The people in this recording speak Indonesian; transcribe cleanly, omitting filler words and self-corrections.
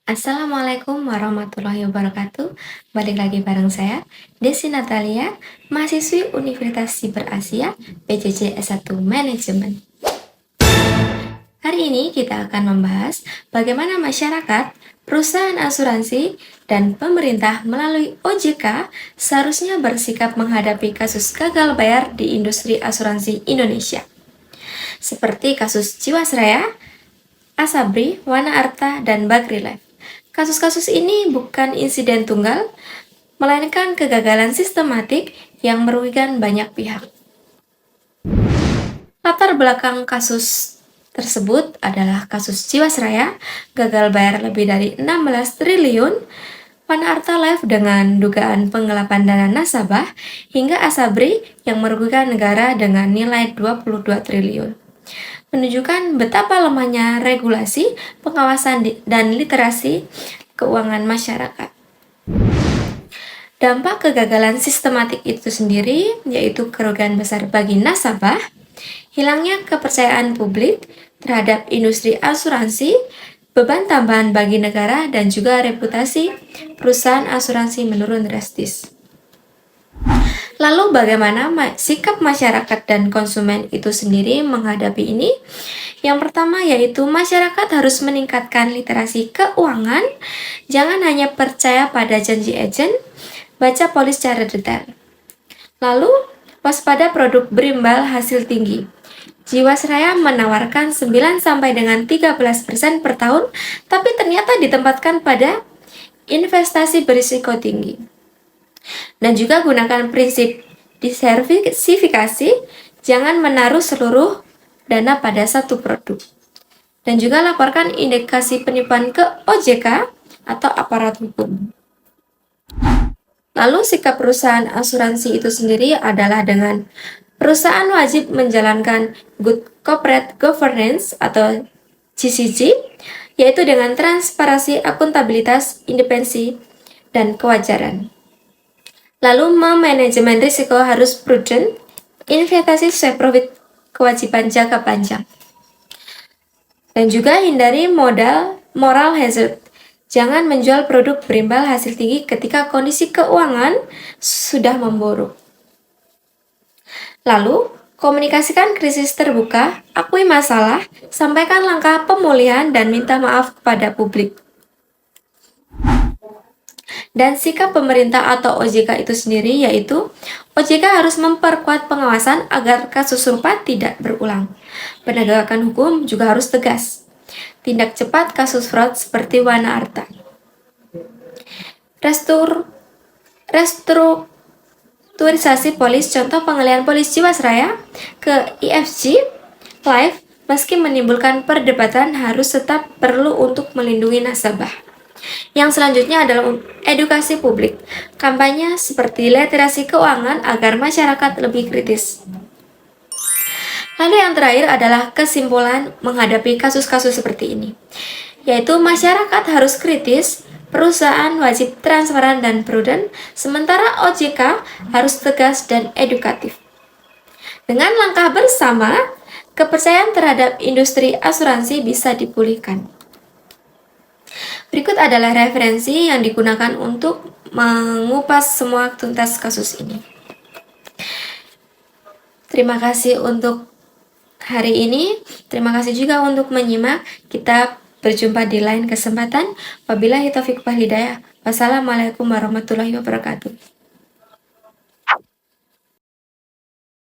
Assalamualaikum warahmatullahi wabarakatuh. Balik lagi bareng saya, Desi Natalia, mahasiswi Universitas Siber Asia, PJJ S1 Manajemen. Hari ini kita akan membahas bagaimana masyarakat, perusahaan asuransi, dan pemerintah melalui OJK seharusnya bersikap menghadapi kasus gagal bayar di industri asuransi Indonesia. Seperti kasus Jiwasraya, Asabri, Wana Arta, dan Bagri Life. Kasus-kasus ini bukan insiden tunggal, melainkan kegagalan sistematik yang merugikan banyak pihak. Latar belakang kasus tersebut adalah kasus Jiwasraya, gagal bayar lebih dari 16 triliun, Wana Arta Life dengan dugaan penggelapan dana nasabah, hingga Asabri yang merugikan negara dengan nilai 22 triliun. Menunjukkan betapa lemahnya regulasi, pengawasan dan literasi keuangan masyarakat. Dampak kegagalan sistematik itu sendiri yaitu kerugian besar bagi nasabah, hilangnya kepercayaan publik terhadap industri asuransi, beban tambahan bagi negara, dan juga reputasi perusahaan asuransi menurun drastis. Lalu bagaimana sikap masyarakat dan konsumen itu sendiri menghadapi ini? Yang pertama yaitu masyarakat harus meningkatkan literasi keuangan, jangan hanya percaya pada janji agen, baca polis secara detail. Lalu, waspada produk berimbal hasil tinggi. Jiwasraya menawarkan 9 sampai dengan 13% per tahun, tapi ternyata ditempatkan pada investasi berisiko tinggi. Dan juga gunakan prinsip diversifikasi, jangan menaruh seluruh dana pada satu produk. Dan juga laporkan indikasi penipuan ke OJK atau aparat hukum. Lalu sikap perusahaan asuransi itu sendiri adalah dengan perusahaan wajib menjalankan Good Corporate Governance atau GCG, yaitu dengan transparansi, akuntabilitas, independensi, dan kewajaran. Lalu manajemen risiko harus prudent, investasi sesuai profit, kewajiban jangka panjang. Dan juga hindari moral hazard. Jangan menjual produk berimbal hasil tinggi ketika kondisi keuangan sudah memburuk. Lalu, komunikasikan krisis terbuka, akui masalah, sampaikan langkah pemulihan, dan minta maaf kepada publik. Dan sikap pemerintah atau OJK itu sendiri yaitu OJK harus memperkuat pengawasan agar kasus serupa tidak berulang. Penegakan hukum juga harus tegas. Tindak cepat kasus fraud seperti Wana Arta. Restrukturisasi polis, contoh pengalihan polis Jiwasraya ke IFG Life meski menimbulkan perdebatan harus tetap perlu untuk melindungi nasabah. Yang selanjutnya adalah edukasi publik, kampanye seperti literasi keuangan agar masyarakat lebih kritis. Lalu yang terakhir adalah kesimpulan menghadapi kasus-kasus seperti ini, yaitu masyarakat harus kritis, perusahaan wajib transparan dan prudent, sementara OJK harus tegas dan edukatif. Dengan langkah bersama, kepercayaan terhadap industri asuransi bisa dipulihkan. Berikut adalah referensi yang digunakan untuk mengupas semua tuntas kasus ini. Terima kasih untuk hari ini. Terima kasih juga untuk menyimak. Kita berjumpa di lain kesempatan. Wabillahi taufiq wal hidayah. Wassalamualaikum warahmatullahi wabarakatuh.